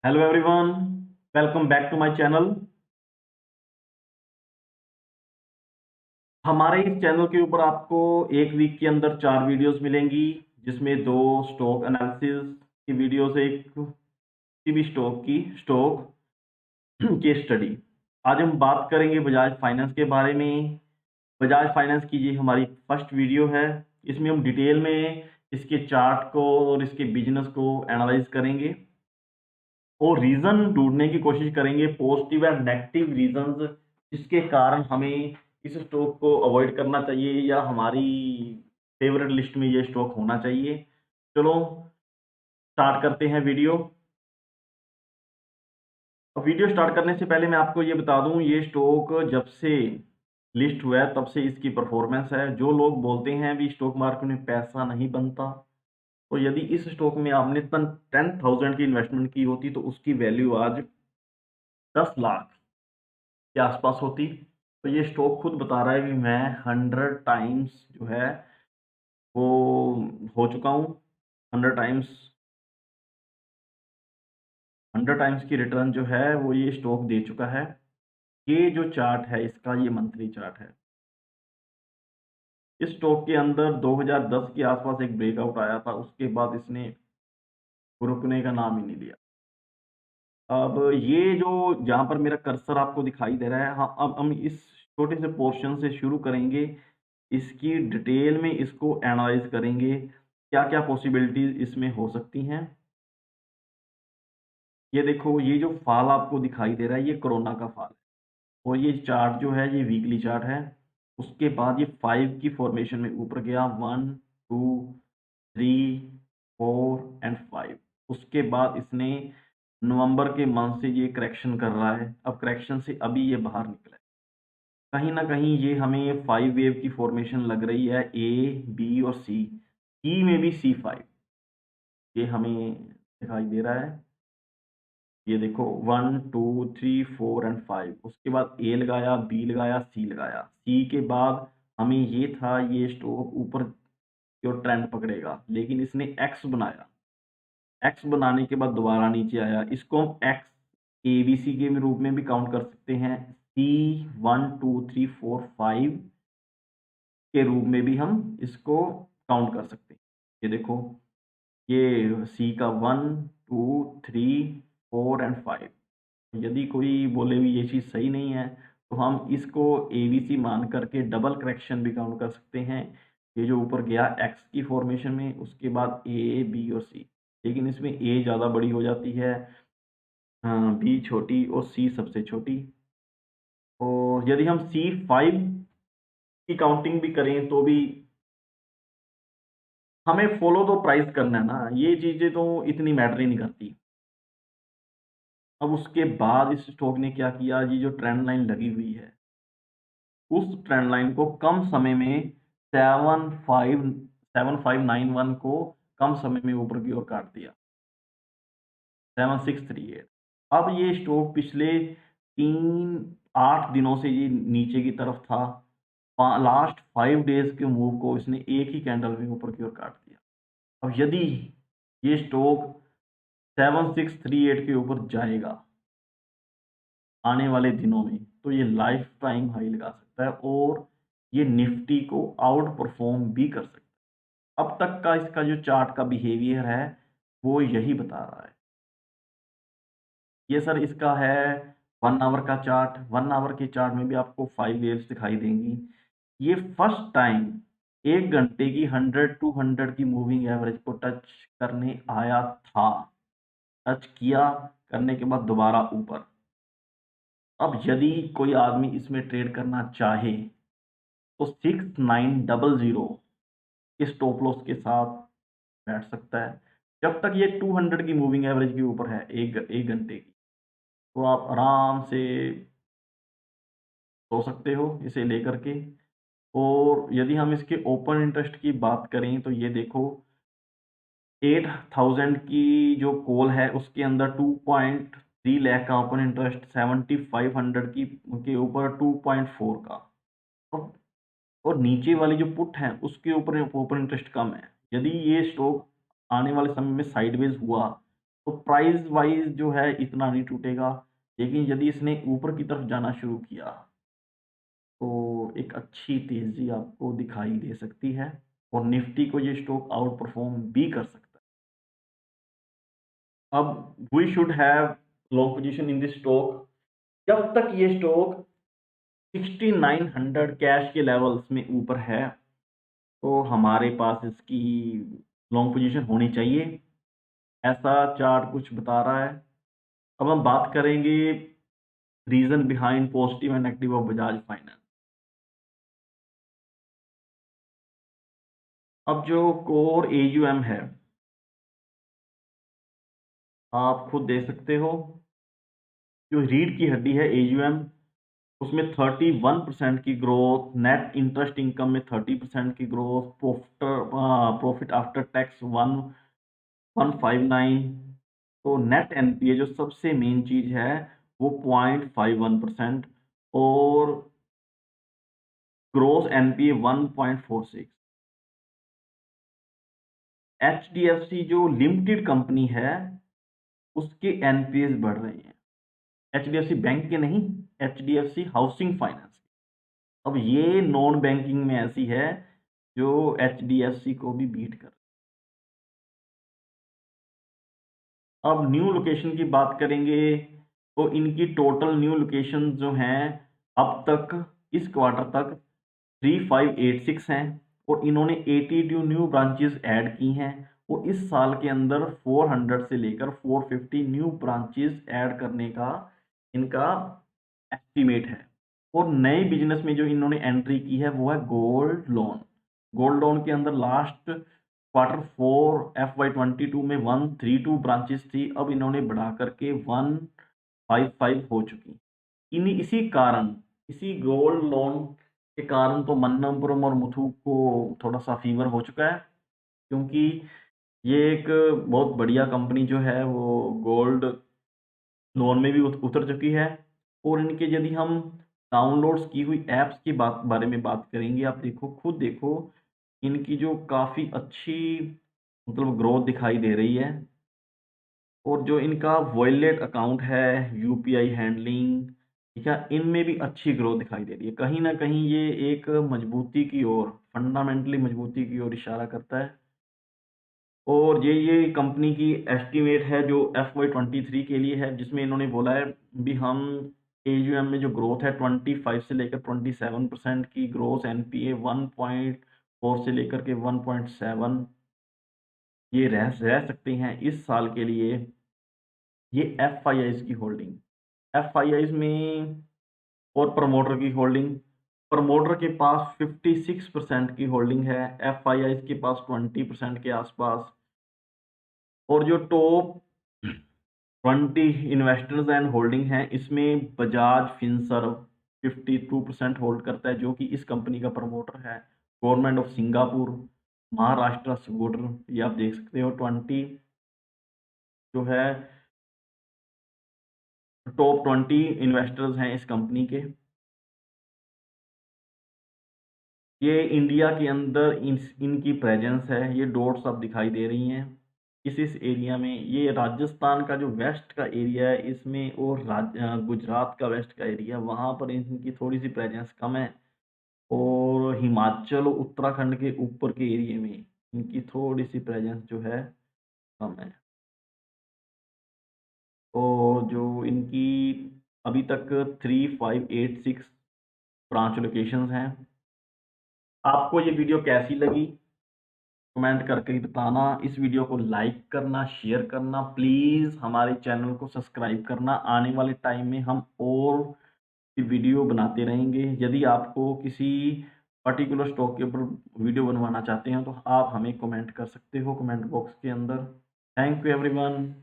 Hello everyone, welcome back to my channel. हमारे इस channel के ऊपर आपको एक वीक के अंदर 4 वीडियोस मिलेंगी, जिसमें 2 स्टॉक एनालिसिस की वीडियोस, एक किसी भी स्टॉक केस स्टडी। आज हम बात करेंगे बजाज फाइनेंस के बारे में। बजाज फाइनेंस की ये हमारी फर्स्ट वीडियो है। इसमें हम डिटेल में इसके चार्ट को और इसके बिजनेस को एनालाइज करेंगे और रीजन ढूंढने की कोशिश करेंगे, पॉजिटिव एंड नेगेटिव रीजंस जिसके कारण हमें इस स्टॉक को अवॉइड करना चाहिए या हमारी फेवरेट लिस्ट में ये स्टॉक होना चाहिए। चलो स्टार्ट करते हैं वीडियो। वीडियो स्टार्ट करने से पहले मैं आपको ये बता दूं, ये स्टॉक जब से लिस्ट हुआ है तब से इसकी परफॉर्मेंस है। जो लोग बोलते हैं भी स्टॉक मार्केट में पैसा नहीं बनता, तो यदि इस स्टॉक में आपने 10,000 की इन्वेस्टमेंट की होती तो उसकी वैल्यू आज 10 लाख के आसपास होती। तो ये स्टॉक खुद बता रहा है कि मैं 100 टाइम्स जो है वो हो चुका हूँ। 100 टाइम्स 100 टाइम्स की रिटर्न जो है वो ये स्टॉक दे चुका है। ये जो चार्ट है इसका, ये मंथली चार्ट है। इस स्टॉक के अंदर 2010 के आसपास एक ब्रेकआउट आया था, उसके बाद इसने रुकने का नाम ही नहीं लिया। अब ये जो जहाँ पर मेरा कर्सर आपको दिखाई दे रहा है, हाँ, अब हम इस छोटे से पोर्शन से शुरू करेंगे। इसकी डिटेल में इसको एनालाइज़ करेंगे, क्या-क्या पॉसिबिलिटीज़ इसमें हो सकती हैं। ये देखो, ये जो फ़ॉल आपको दिखाई दे रहा है, ये कोरोना का फ़ॉल है और ये चार्ट जो है, ये वीकली चार्ट है। उसके बाद ये 5 की फ़ॉर्मेशन में ऊपर गया, 1, 2, 3, 4 एंड 5। उसके बाद इसने नवंबर के मंथ से ये करेक्शन कर रहा है। अब करेक्शन से अभी ये बाहर निकला है। कहीं न कहीं ये हमें 5 वेव की फ़ॉर्मेशन लग रही है, ए, बी और सी। ई में भी C5 ये हमें दिखाई दे रहा है। ये देखो 1, 2, 3, 4 एंड 5। उसके बाद ए लगाया, बी लगाया, सी लगाया। सी के बाद हमें ये था, ये स्टॉक ऊपर की ओर ट्रेंड पकड़ेगा, लेकिन इसने एक्स बनाया। एक्स बनाने के बाद दोबारा नीचे आया। इसको हम एक्स एबीसी के रूप में भी काउंट कर सकते हैं। सी 1, 2, 3, 4, 5 के रूप में भी हम इसको काउंट कर सकते हैं। ये देखो, ये सी का 1, 2, 3, 4 एंड 5। यदि कोई बोले भी ये चीज़ सही नहीं है, तो हम इसको एबीसी मान करके डबल करेक्शन भी काउंट कर सकते हैं। ये जो ऊपर गया एक्स की फॉर्मेशन में, उसके बाद ए, बी और सी। लेकिन इसमें ए ज़्यादा बड़ी हो जाती है, बी छोटी और सी सबसे छोटी। और यदि हम C5 की काउंटिंग भी करें तो भी हमें फॉलो तो प्राइस करना है ना, ये चीज़ें तो इतनी मैटर ही नहीं करती। अब उसके बाद इस स्टॉक ने क्या किया, ये जो ट्रेंड लाइन लगी हुई है, उस ट्रेंड लाइन को कम समय में 7591 को कम समय में ऊपर की ओर काट दिया, 7638। अब ये स्टॉक पिछले 8 दिनों से ये नीचे की तरफ था। लास्ट 5 डेज़ के मूव को इसने एक ही कैंडल में ऊपर की ओर काट दिया। अब यदि ये स्टॉक 7638 के ऊपर जाएगा आने वाले दिनों में, तो ये लाइफ टाइम हाई लगा सकता है और ये निफ्टी को आउट परफॉर्म भी कर सकता है। अब तक का इसका जो चार्ट का बिहेवियर है, वो यही बता रहा है। ये सर इसका है 1 आवर का चार्ट। 1 आवर के चार्ट में भी आपको 5 वेव्स दिखाई देंगी। ये फर्स्ट टाइम 1 घंटे की 100 टू 100 की मूविंग एवरेज को टच करने आया था। टच किया, करने के बाद दोबारा ऊपर। अब यदि कोई आदमी इसमें ट्रेड करना चाहे, तो 6900 के स्टॉप लॉस के साथ बैठ सकता है। जब तक ये 200 की मूविंग एवरेज के ऊपर है, 1 घंटे की, तो आप आराम से सो सकते हो इसे लेकर के। और यदि हम इसके ओपन इंटरेस्ट की बात करें, तो ये देखो, 8000 की जो कॉल है उसके अंदर 2.3 लाख का ओपन इंटरेस्ट, 7500 की के ऊपर 2.4 का। और और नीचे वाली जो पुट है उसके ऊपर ओपन इंटरेस्ट कम है। यदि ये स्टॉक आने वाले समय में साइडवेज हुआ, तो प्राइस वाइज जो है इतना नहीं टूटेगा, लेकिन यदि इसने ऊपर की तरफ जाना शुरू किया तो एक अच्छी तेजी आपको दिखाई दे सकती है और निफ्टी को ये स्टॉक आउट परफॉर्म भी कर सकता है। अब we should have long position in this stock जब तक ये स्टॉक 6900 कैश के लेवल्स में ऊपर है, तो हमारे पास इसकी लॉन्ग पोजीशन होनी चाहिए, ऐसा चार्ट कुछ बता रहा है। अब हम बात करेंगे reason behind positive and negative of Bajaj Finance. अब जो कोर एयूएम है, आप खुद देख सकते हो, जो रीढ़ की हड्डी है एयूएम, उसमें 31% की ग्रोथ, नेट इंटरेस्ट इनकम में 30% की ग्रोथ, प्रॉफिट आफ्टर टैक्स 1159, तो नेट एनपीए जो सबसे मेन चीज है वो 0.51% और ग्रोस एनपीए 1.46। एचडीएफसी जो लिमिटेड कंपनी है उसके एनपीएस बढ़ रहे हैं, एचडीएफसी बैंक के नहीं, एचडीएफसी हाउसिंग फाइनेंस। अब ये नॉन बैंकिंग में ऐसी है जो एचडीएफसी को भी बीट कर। अब न्यू लोकेशन की बात करेंगे तो इनकी टोटल न्यू लोकेशन जो हैं अब तक इस क्वार्टर तक 3586 हैं और इन्होंने 82 न्यू ब्रांचेस ऐड की हैं और इस साल के अंदर 400 से लेकर 450 न्यू ब्रांचेस ऐड करने का इनका एस्टीमेट है। और नए बिजनेस में जो इन्होंने एंट्री की है वो है गोल्ड लोन। गोल्ड लोन के अंदर लास्ट Q4 FY22 में 132 ब्रांचेस थी, अब इन्होंने बढ़ा करके 155 हो चुकी। इसी कारण, इसी गोल्ड लोन के कारण तो मन्नमपुरम और मुथूट को थोड़ा सा फीवर हो चुका है, क्योंकि ये एक बहुत बढ़िया कंपनी जो है वो गोल्ड लोन में भी उतर चुकी है। और इनके यदि हम डाउनलोड्स की हुई ऐप्स की बारे में बात करेंगे, आप देखो, खुद देखो, इनकी जो काफ़ी अच्छी मतलब ग्रोथ दिखाई दे रही है और जो इनका वॉलेट अकाउंट है, यूपीआई हैंडलिंग, ठीक है, इनमें भी अच्छी ग्रोथ दिखाई दे रही है। कहीं न कहीं ये एक मजबूती की ओर, फंडामेंटली मजबूती की ओर इशारा करता है। और ये कंपनी की एस्टीमेट है जो FY23 के लिए है, जिसमें इन्होंने बोला है भी हम एयूएम में जो ग्रोथ है 25 से लेकर 27% की ग्रोथ, एनपीए 1.4 से लेकर के 1.7 ये रह सकते हैं इस साल के लिए। ये एफआईआईज की होल्डिंग, एफआईआईज में और प्रमोटर की होल्डिंग, प्रमोटर के पास 56% की होल्डिंग है, एफआईआईज के पास 20% के आसपास। और जो टॉप 20 इन्वेस्टर्स एंड होल्डिंग है, इसमें बजाज फिनसर्व 52% होल्ड करता है, जो कि इस कंपनी का प्रमोटर है। Government of Singapore, Maharashtra scooter, ये आप देख सकते हो 20 जो है टॉप 20 इन्वेस्टर्स हैं इस कंपनी के। ये इंडिया के अंदर इनकी प्रेजेंस है, ये डॉट्स अब दिखाई दे रही हैं इस एरिया में। ये राजस्थान का जो वेस्ट का एरिया है इसमें और गुजरात का वेस्ट का एरिया, वहाँ पर इनकी थोड़ी सी प्रेजेंस कम है। और हिमाचल और उत्तराखंड के ऊपर के एरिया में इनकी थोड़ी सी प्रेजेंस जो है कम है। और जो इनकी अभी तक 3586 ब्रांच लोकेशंस हैं। आपको ये वीडियो कैसी लगी कमेंट करके ही बताना। इस वीडियो को लाइक करना, शेयर करना, प्लीज़ हमारे चैनल को सब्सक्राइब करना। आने वाले टाइम में हम और भी वीडियो बनाते रहेंगे। यदि आपको किसी पर्टिकुलर स्टॉक के ऊपर वीडियो बनवाना चाहते हैं तो आप हमें कमेंट कर सकते हो कमेंट बॉक्स के अंदर। Thank you everyone.